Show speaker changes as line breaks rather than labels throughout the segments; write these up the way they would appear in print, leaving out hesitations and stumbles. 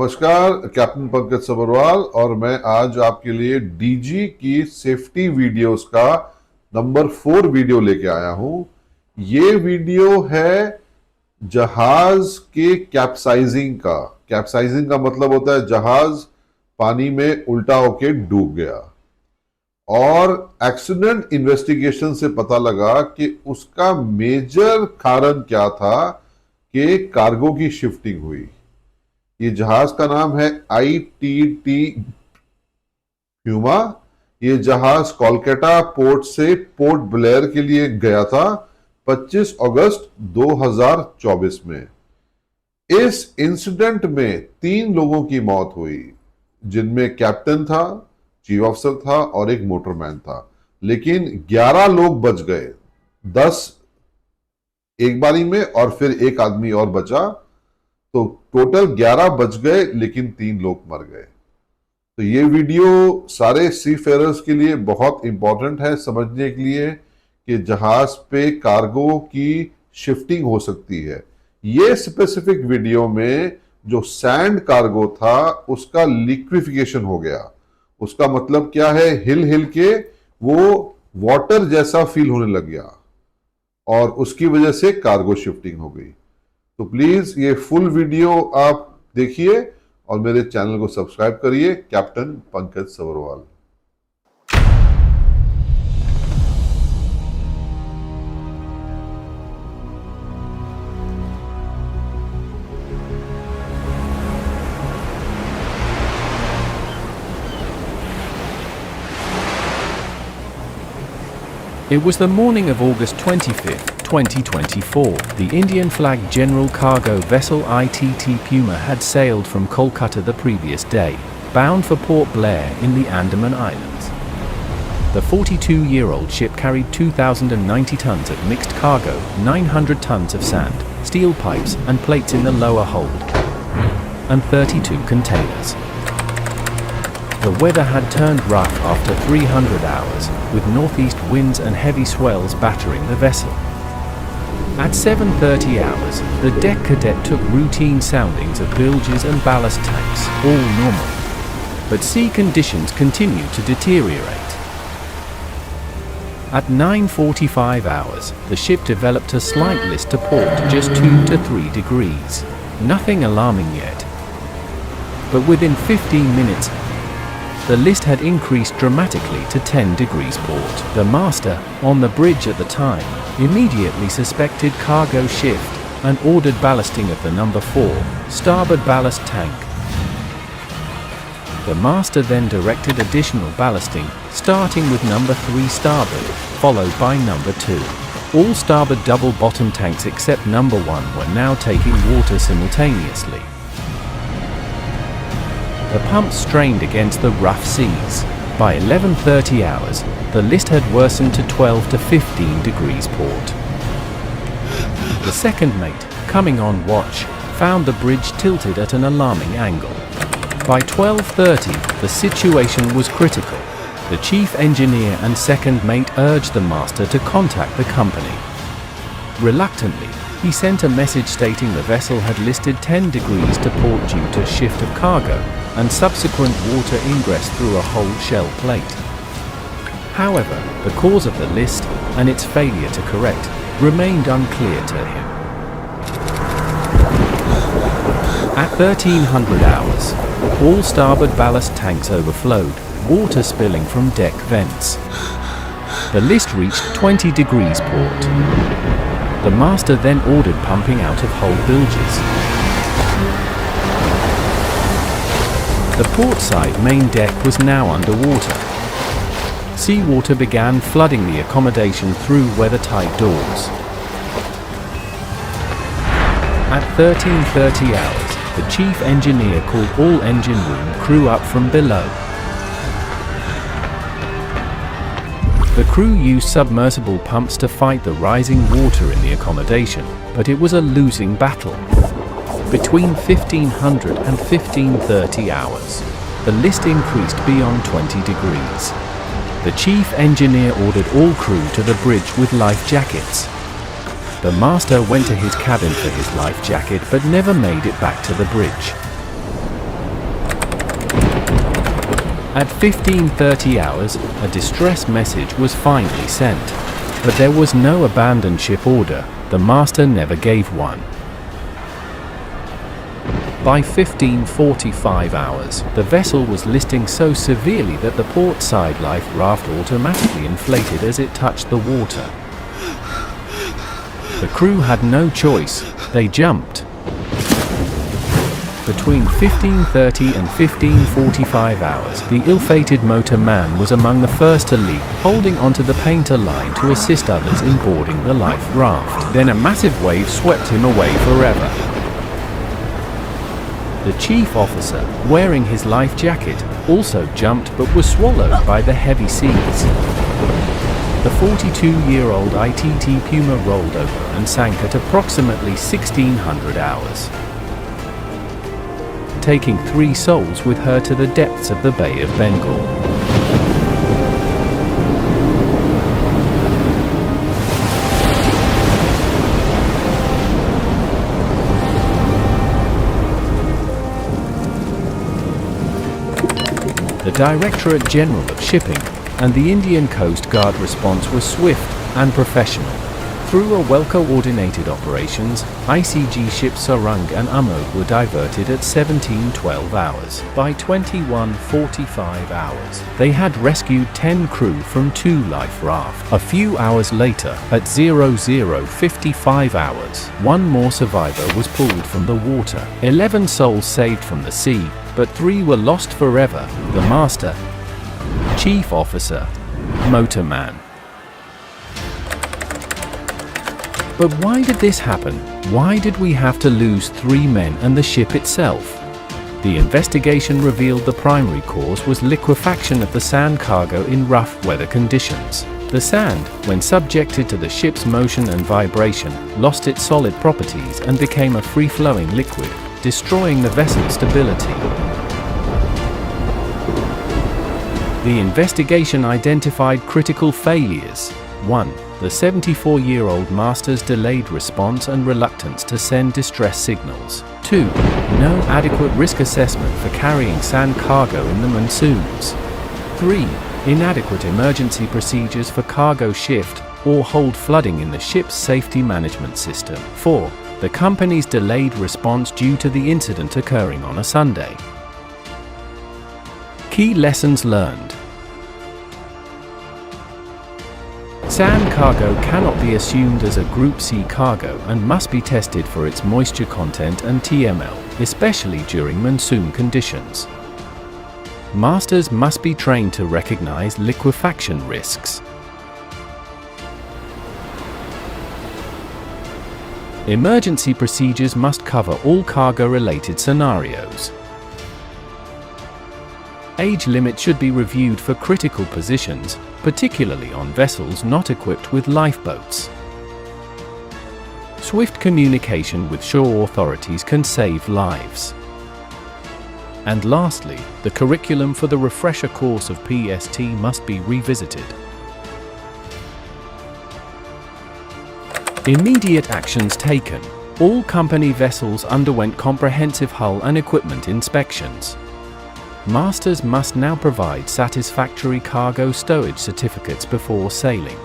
नमस्कार, कैप्टन पंकज सबरवाल और मैं आज आपके लिए डीजी की सेफ्टी वीडियोस का नंबर 4 वीडियो लेके आया हूं। ये वीडियो है जहाज के कैप्साइजिंग का। कैप्साइजिंग का मतलब होता है जहाज पानी में उल्टा होके डूब गया और एक्सीडेंट इन्वेस्टिगेशन से पता लगा कि उसका मेजर कारण क्या था कि कार्गो की शिफ्टिंग हुई। ये जहाज का नाम है ITT प्यूमा। ये जहाज कोलकाता पोर्ट से पोर्ट ब्लेयर के लिए गया था 25 अगस्त 2024 में। इस इंसिडेंट में 3 लोगों की मौत हुई, जिनमें कैप्टन था, चीफ ऑफिसर था और एक मोटरमैन था। लेकिन 11 लोग बच गए, 10 एक बारी में और फिर एक आदमी और बचा, तो टोटल 11 बच गए लेकिन 3 लोग मर गए। तो ये वीडियो सारे सी फेयरर्स के लिए बहुत इंपॉर्टेंट है समझने के लिए कि जहाज पे कार्गो की शिफ्टिंग हो सकती है। ये स्पेसिफिक वीडियो में जो सैंड कार्गो था उसका लिक्विफिकेशन हो गया। उसका मतलब क्या है, हिल हिल के वो वाटर जैसा फील होने लग गया और उसकी वजह से कार्गो शिफ्टिंग हो गई। तो प्लीज ये फुल वीडियो आप देखिए और मेरे चैनल को सब्सक्राइब करिए, captain Pankaj Sabharwal.
It was the morning of August 25th, 2024. The Indian-flagged general cargo vessel ITT Puma had sailed from Kolkata the previous day, bound for Port Blair in the Andaman Islands. The 42-year-old ship carried 2,090 tons of mixed cargo, 900 tons of sand, steel pipes and plates in the lower hold, and 32 containers. The weather had turned rough after 300 hours, with northeast winds and heavy swells battering the vessel. At 7:30 hours, the deck cadet took routine soundings of bilges and ballast tanks, all normal. But sea conditions continued to deteriorate. At 9:45 hours, the ship developed a slight list to port, just 2 to 3 degrees. Nothing alarming yet. But within 15 minutes, the list had increased dramatically to 10 degrees port. The master, on the bridge at the time, immediately suspected cargo shift and ordered ballasting of the number 4 starboard ballast tank. The master then directed additional ballasting, starting with number 3 starboard, followed by number 2. All starboard double bottom tanks except number 1 were now taking water simultaneously. The pumps strained against the rough seas. By 11:30 hours, the list had worsened to 12 to 15 degrees port. The second mate, coming on watch, found the bridge tilted at an alarming angle. By 12:30, the situation was critical. The chief engineer and second mate urged the master to contact the company. Reluctantly, he sent a message stating the vessel had listed 10 degrees to port due to shift of cargo and subsequent water ingress through a whole shell plate. However, the cause of the list and its failure to correct remained unclear to him. At 1300 hours, all starboard ballast tanks overflowed, water spilling from deck vents. The list reached 20 degrees port. The master then ordered pumping out of hull bilges. The port side main deck was now underwater. Seawater began flooding the accommodation through weathertight doors. At 13:30 hours, the chief engineer called all engine room crew up from below. The crew used submersible pumps to fight the rising water in the accommodation, but it was a losing battle. Between 1500 and 1530 hours, the list increased beyond 20 degrees. The chief engineer ordered all crew to the bridge with life jackets. The master went to his cabin for his life jacket but never made it back to the bridge. At 15:30 hours, a distress message was finally sent. But there was no abandoned ship order. The master never gave one. By 15:45 hours, the vessel was listing so severely that the port side life raft automatically inflated as it touched the water. The crew had no choice. They jumped. Between 15:30 and 15:45 hours, the ill-fated motorman was among the first to leap, holding onto the painter line to assist others in boarding the life raft. Then a massive wave swept him away forever. The chief officer, wearing his life jacket, also jumped but was swallowed by the heavy seas. The 42-year-old ITT Puma rolled over and sank at approximately 1600 hours, taking 3 souls with her to the depths of the Bay of Bengal. The Directorate General of Shipping and the Indian Coast Guard response was swift and professional. Through a well-coordinated operations, ICG ships Sarang and Amod were diverted at 17:12 hours. By 21:45 hours, they had rescued 10 crew from 2 life rafts. A few hours later, at 00:55 hours, 1 more survivor was pulled from the water. 11 souls saved from the sea, but 3 were lost forever: the master, chief officer, motorman. But why did this happen? Why did we have to lose 3 men and the ship itself? The investigation revealed the primary cause was liquefaction of the sand cargo in rough weather conditions. The sand, when subjected to the ship's motion and vibration, lost its solid properties and became a free-flowing liquid, destroying the vessel's stability. The investigation identified critical failures. 1. The 74-year-old master's delayed response and reluctance to send distress signals. 2. No adequate risk assessment for carrying sand cargo in the monsoons. 3. Inadequate emergency procedures for cargo shift or hold flooding in the ship's safety management system. 4. The company's delayed response due to the incident occurring on a Sunday. Key lessons learned. Sand cargo cannot be assumed as a Group C cargo and must be tested for its moisture content and TML, especially during monsoon conditions. Masters must be trained to recognize liquefaction risks. Emergency procedures must cover all cargo-related scenarios. Age limit should be reviewed for critical positions, particularly on vessels not equipped with lifeboats. Swift communication with shore authorities can save lives. And lastly, the curriculum for the refresher course of PST must be revisited. Immediate actions taken. All company vessels underwent comprehensive hull and equipment inspections. Masters must now provide satisfactory cargo stowage certificates before sailing.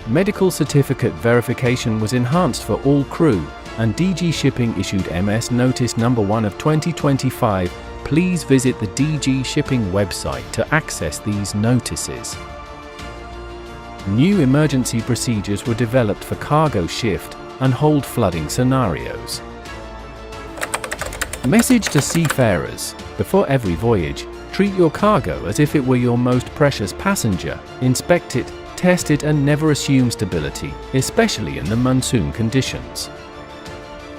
Medical certificate verification was enhanced for all crew, and DG Shipping issued MS Notice No. 1 of 2025. Please visit the DG Shipping website to access these notices. New emergency procedures were developed for cargo shift and hold flooding scenarios. Message to seafarers: before every voyage, treat your cargo as if it were your most precious passenger. Inspect it, test it, and never assume stability, especially in the monsoon conditions.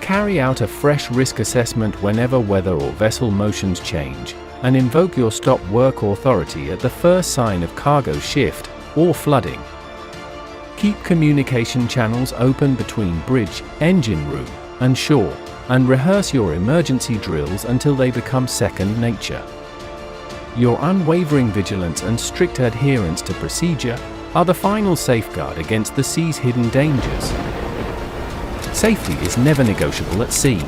Carry out a fresh risk assessment whenever weather or vessel motions change, and invoke your stop work authority at the first sign of cargo shift or flooding. Keep communication channels open between bridge, engine room, and shore, and rehearse your emergency drills until they become second nature. Your unwavering vigilance and strict adherence to procedure are the final safeguard against the sea's hidden dangers. Safety is never negotiable at sea.